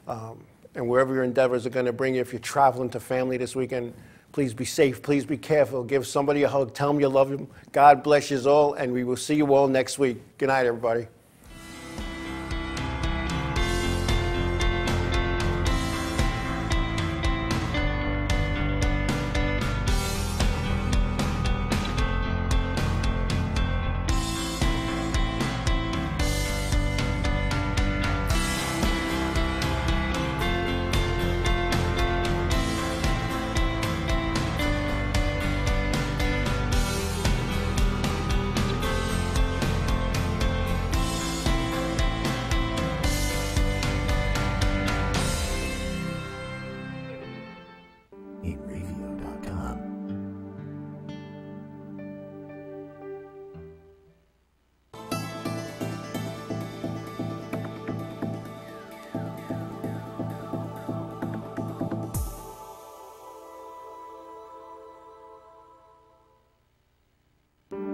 And wherever your endeavors are going to bring you, if you're traveling to family this weekend, please be safe. Please be careful. Give somebody a hug. Tell them you love them. God bless you all, and we will see you all next week. Good night, everybody.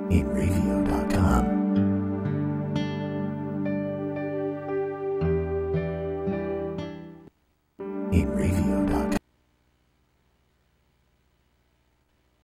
Inravio.com. Inravio.com.